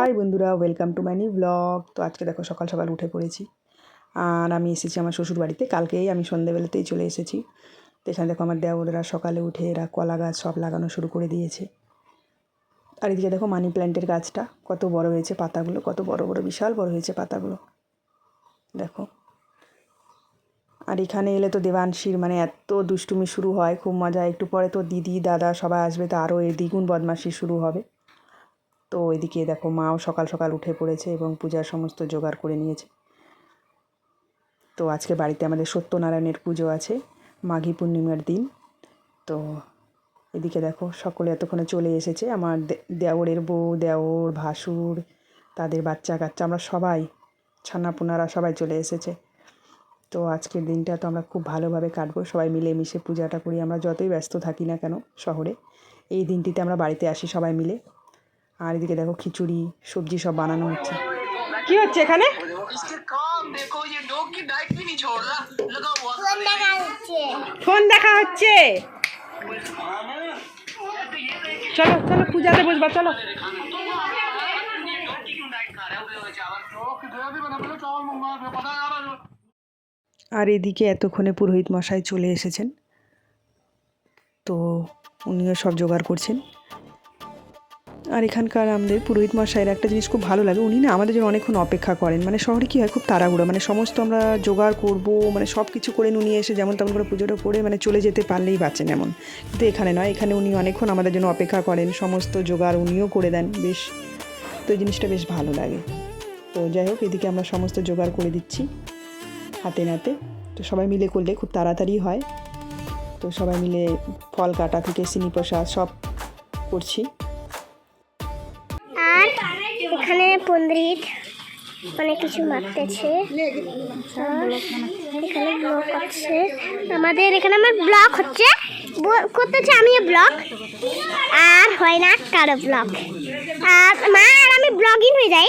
High বন্ধুরা, welcome to my new blog. তো আজকে দেখো সকাল সকাল উঠে পড়েছি আর আমি এসেছি আমার শ্বশুর বাড়িতে। কালকেই আমি সন্ধ্যেবেলাতেই চলে এসেছি। তো এখানে দেখো আমার দেওরেরা সকালে উঠে এরা কলা গাছ সব লাগানো শুরু করে দিয়েছে। আর এদিকে দেখো মানি প্ল্যান্টের গাছটা কত বড় হয়েছে, পাতাগুলো কত বড় বড় বিশাল বড় হয়েছে পাতাগুলো দেখো। আর এখানে এলে তো দেবাংশীর মানে এত দুষ্টুমি শুরু হয়, খুব মজা। একটু পরে তো দিদি দাদা সবাই আসবে, তো আরও এর দ্বিগুণ বদমাশি শুরু হবে। তো এদিকে দেখো মাও সকাল সকাল উঠে পড়েছে এবং পূজার সমস্ত জোগাড় করে নিয়েছে। তো আজকে বাড়িতে আমাদের সত্যনারায়ণের পুজো আছে, মাঘী পূর্ণিমার দিন। তো এদিকে দেখো সকলে এতক্ষণে চলে এসেছে, আমার দেওরের বউ, দেওর, ভাসুর, তাদের বাচ্চা কাচ্চা, আমরা সবাই ছানাপোনারা সবাই চলে এসেছে। তো আজকের দিনটা তো আমরা খুব ভালোভাবে কাটবো, সবাই মিলেমিশে পূজাটা করি। আমরা যতই ব্যস্ত থাকি না কেন শহরে, এই দিনটিতে আমরা বাড়িতে আসি সবাই মিলে। আর এদিকে দেখো খিচুড়ি সবজি সব বানানো হচ্ছে। কি হচ্ছে এখানে? ফোন দেখা হচ্ছে। চলো চলো পূজাতে বসবা, চলো। আর এদিকে এতক্ষণে পুরোহিত মশাই চলে এসেছেন, তো উনিও সব জোগাড় করছেন। আর এখানকার আমাদের পুরোহিত মশাইয়ের একটা জিনিস খুব ভালো লাগে, উনি না আমাদের জন্য অনেকক্ষণ অপেক্ষা করেন। মানে শহরে কী হয়, খুব তাড়াহুড়ো, মানে সমস্ত আমরা জোগাড় করবো, মানে সব কিছু করে উনি এসে যেমন তেমন করে পুজোটা করে মানে চলে যেতে পারলেই বাঁচেন এমন। কিন্তু এখানে নয়, এখানে উনি অনেকক্ষণ আমাদের জন্য অপেক্ষা করেন, সমস্ত জোগাড় উনিও করে দেন বেশ। তো এই জিনিসটা বেশ ভালো লাগে। তো যাই হোক, এদিকে আমরা সমস্ত জোগাড় করে দিচ্ছি হাতে নাতে। তো সবাই মিলে করলে খুব তাড়াতাড়ি হয়। তো সবাই মিলে ফল কাটা থেকে চিনি প্রসাদ সব করছি। আর এখানে পণ্ডিত অনেক কিছু মাপতেছে, এখানে ব্লক হচ্ছে আমাদের, এখানে আমার ব্লক হচ্ছে করতেছে আমি ব্লক, আর হয় না কারো ব্লক। আর মা আর আমি ব্লগিং হয়ে যাই।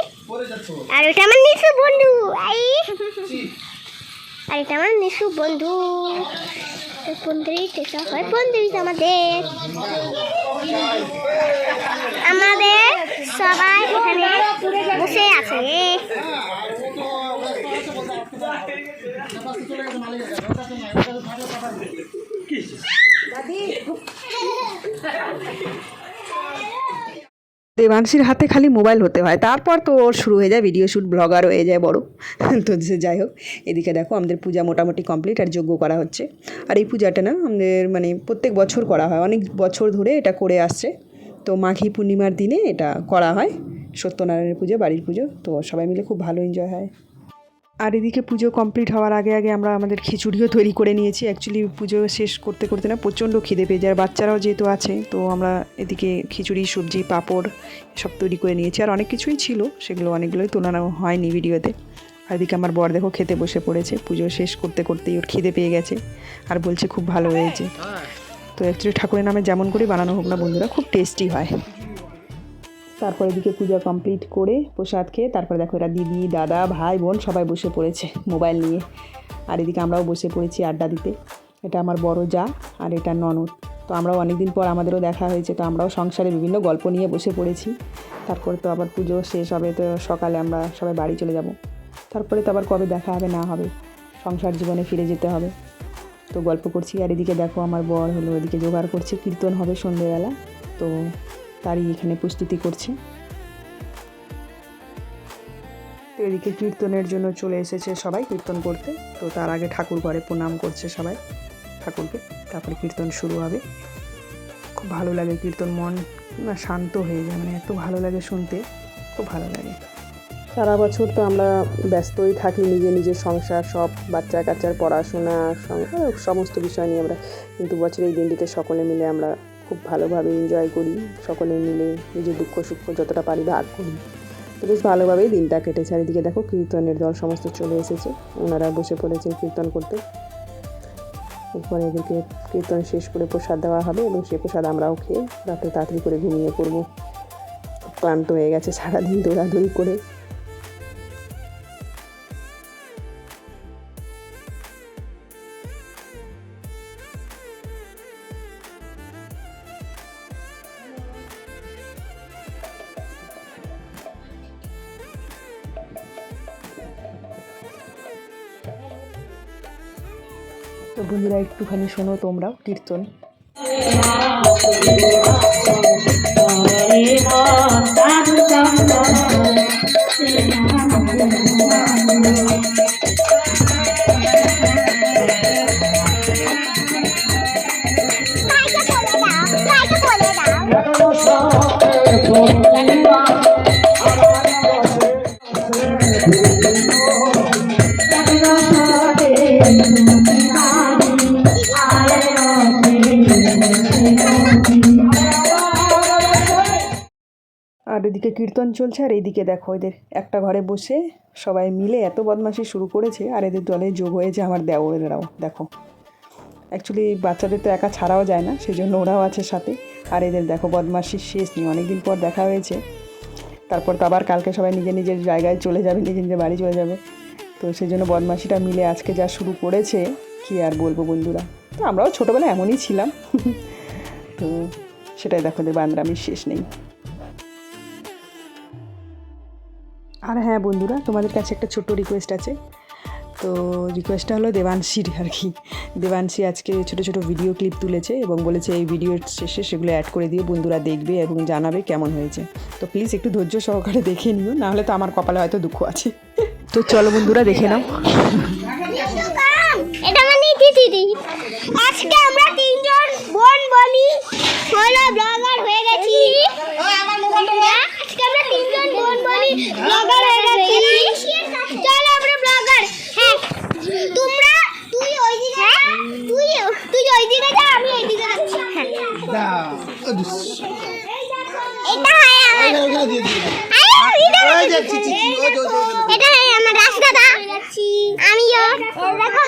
আর ওটা আমার নিশু বন্ধু, আর এটা আমার নিশু বন্ধু পণ্ডিত। এটা হয় পণ্ডিত আমাদের সবাই এখানে বসে আছে। দেবাংশীর হাতে খালি মোবাইল হতে হয়, তারপর তো ওর শুরু হয়ে যায় ভিডিও শ্যুট, ব্লগার হয়ে যায় বড়। তো যাই হোক, এদিকে দেখো আমাদের পূজা মোটামুটি কমপ্লিট আর যজ্ঞ করা হচ্ছে। আর এই পূজাটা না আমাদের মানে প্রত্যেক বছর করা হয়, অনেক বছর ধরে এটা করে আসছে। তো মাঘী পূর্ণিমার দিনে এটা করা হয়, সত্যনারায়ণের পুজো, বাড়ির পুজো। তো সবাই মিলে খুব ভালো এনজয় হয়। আর এদিকে পুজো কমপ্লিট হওয়ার আগে আগে আমরা আমাদের খিচুড়িও তৈরি করে নিয়েছি। অ্যাকচুয়ালি পুজো শেষ করতে করতে না প্রচণ্ড খিদে পেয়ে যায়, আর বাচ্চারাও যেহেতু আছে, তো আমরা এদিকে খিচুড়ি, সবজি, পাঁপড় সব তৈরি করে নিয়েছি। আর অনেক কিছুই ছিল, সেগুলো অনেকগুলোই তোলানো হয়নি ভিডিওতে। আর এদিকে আমার বর দেখো খেতে বসে পড়েছে, পুজো শেষ করতে করতেই ওর খিদে পেয়ে গেছে আর বলছে খুব ভালো হয়েছে। তো অ্যাকচুয়ালি ঠাকুরের নামে যেমন করে বানানো হোক না বন্ধুরা, খুব টেস্টি হয়। তারপর এদিকে পূজা কমপ্লিট করে প্রসাদ খেয়ে তারপরে দেখো এরা দিদি দাদা ভাই বোন সবাই বসে পড়েছে মোবাইল নিয়ে। আর এদিকে আমরাও বসে পড়েছি আড্ডা দিতে। এটা আমার বড় যা আর এটা ননদ। তো আমরাও অনেক দিন পর আমাদেরও দেখা হয়েছে, তো আমরাও সংসারে বিভিন্ন গল্প নিয়ে বসে পড়েছি। তারপরে তো আবার পুজো শেষ হবে, তো সকালে আমরা সবাই বাড়ি চলে যাব। তারপরে তো আবার কবে দেখা হবে না হবে, সংসার জীবনে ফিরে যেতে হবে। তো গল্প করছি। আর এদিকে দেখো আমার বর হলো এদিকে জোগাড় করছে, কীর্তন হবে সন্ধ্যেবেলা, তো তারই এখানে প্রস্তুতি করছে। তো এদিকে কীর্তনের জন্য চলে এসেছে সবাই কীর্তন করতে। তো তার আগে ঠাকুর ঘরে প্রণাম করছে সবাই ঠাকুরকে, তারপরে কীর্তন শুরু হবে। খুব ভালো লাগে কীর্তন, মন না শান্ত হয়ে যায়, মানে এত ভালো লাগে শুনতে, খুব ভালো লাগে। সারা বছর তো আমরা ব্যস্তই থাকি, নিজের সংসার, সব বাচ্চা কাচ্চার পড়াশোনা, সমস্ত বিষয় নিয়ে আমরা, কিন্তু বছরের এই দিনটিতে সকলে মিলে আমরা খুব ভালোভাবে এনজয় করি, সকলে মিলে নিজের দুঃখ সুখ যতটা পারি ভাগ করি। তো বেশ ভালোভাবেই দিনটা কেটেছে। আর এদিকে দেখো কীর্তনের দল সমস্ত চলে এসেছে, ওনারা বসে পড়েছে কীর্তন করতে। এরপরে এদেরকে কীর্তন শেষ করে প্রসাদ দেওয়া হবে এবং সেই প্রসাদ আমরাও খেয়ে রাতে তাড়াতাড়ি করে ঘুমিয়ে পড়বো। ক্লান্ত হয়ে গেছে সারাদিন দৌড়াদৌড়ি করে। তো বন্ধুরা একটুখানি শোনো তোমরাও কীর্তন। আর এদিকে কীর্তন চলছে, আর এইদিকে দেখো এদের একটা ঘরে বসে সবাই মিলে এত বদমাশি শুরু করেছে। আর এদের দলে যোগ হয়েছে আমার দেওরেরাও। দেখো অ্যাকচুয়ালি বাচ্চাদের তো একা ছাড়াও যায় না, সেই জন্য ওরাও আছে সাথে। আর এদের দেখো বদমাশির শেষ নেই, অনেকদিন পর দেখা হয়েছে। তারপর তো আবার কালকে সবাই নিজের নিজের জায়গায় চলে যাবে, নিজের নিজের বাড়ি চলে যাবে। তো সেই জন্য বদমাশিটা মিলে আজকে যা শুরু করেছে কি আর বলবো বন্ধুরা। তো আমরাও ছোটোবেলায় এমনই ছিলাম। তো সেটাই দেখো এদের বান্দরামির শেষ নেই। আর হ্যাঁ বন্ধুরা, তোমাদের কাছে একটা ছোট্ট রিকোয়েস্ট আছে। তো রিকোয়েস্টটা হলো দেবাংশীর আর কি। দেবাংশী আজকে ছোটো ছোটো ভিডিও ক্লিপ তুলেছে এবং বলেছে এই ভিডিওর শেষে সেগুলো অ্যাড করে দিয়ে বন্ধুরা দেখবে এবং জানাবে কেমন হয়েছে। তো প্লিজ একটু ধৈর্য সহকারে দেখে নিও, নাহলে তো আমার কপালে হয়তো দুঃখ আছে। তো চলো বন্ধুরা দেখে নাও। এটা মানে দিদি, আজকে আমরা তিনজন বোন বলি হলো ব্লগার হয়ে গেছি। আজকে আমরা তিনজন বোন বলি ব্লগার হয়ে গেছি। চলো আমরা ব্লগার। হ্যাঁ তোমরা তুই ওই দিকে তুই ওই দিকে যা, আমি এই দিকে যাচ্ছি। এটা হয় এটা হয় আমার রাস্তাটা। আমিও দেখো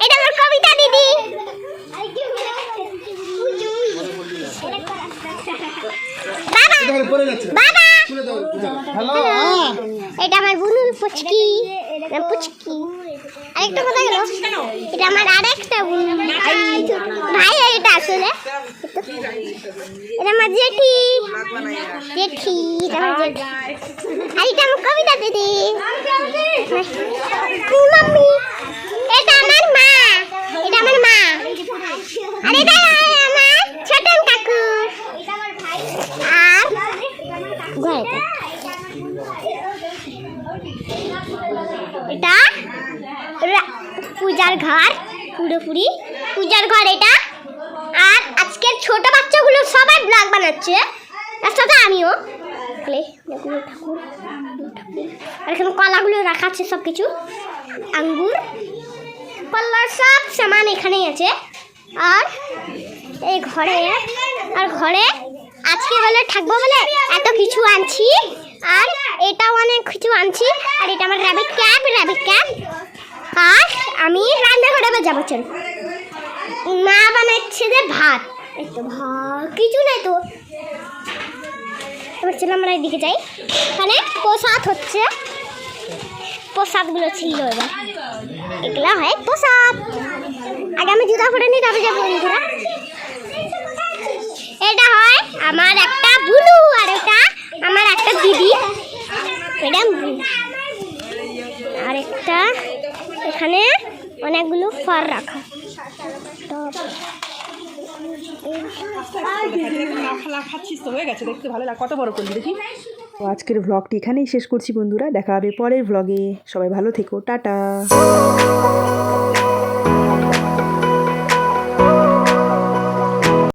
এটা আমার কবিতা দিদি। বাবা হ্যালো, এটা আমার বুনুর পুচকি পুচকি। আরেকটা কথা গেল, এটা আমার আরেকটা ভাই। এটা আসলে এটা আমার জেঠি জেঠি, এটা আমার জেঠি। আর এটা আমার কবিতা দিদি মাম্মি। এটা আমার মা, এটা আমার মা। আর এটা আমার ছোটন কাকু। আর এটা পূজার ঘর, পুরোপুরি পূজার ঘর এটা। আর আজকের ছোট বাচ্চাগুলো সবাই ব্লগ বানাচ্ছে, তার সাথে আমিও। আর এখানে কলাগুলো রাখা আছে, সব কিছু আঙ্গুর কলার সব সামান এখানেই আছে। আর এই ঘরে আজকে বলে থাকবো বলে এত কিছু আনছি। আর এটাও অনেক কিছু আনছি। আর এটা আমার র্যাবিট ক্যাপ। আর আমি রান্না করে যাবো। চল, মা বানাচ্ছে যে ভাত, এই তো ভাত কিছু নাই তো। এবার চলো আমরা এদিকে যাই, এখানে প্রসাদ হচ্ছে। প্রসাদগুলো ছিল, এবার এগুলো হয় প্রসাদ। আগে আমি জুতা পরে নিই, তবে যাবো বন্ধুরা। এটা হয় আমার একটা বুনু, আর এটা আমার একটা দিদি। এটা আর একটা এখানে অনেকগুলো ফল রাখা। তো আজকের ভ্লগটি এখানেই শেষ করছি বন্ধুরা। দেখা হবে পরের ভ্লগে। সবাই ভালো থেকো, টাটা।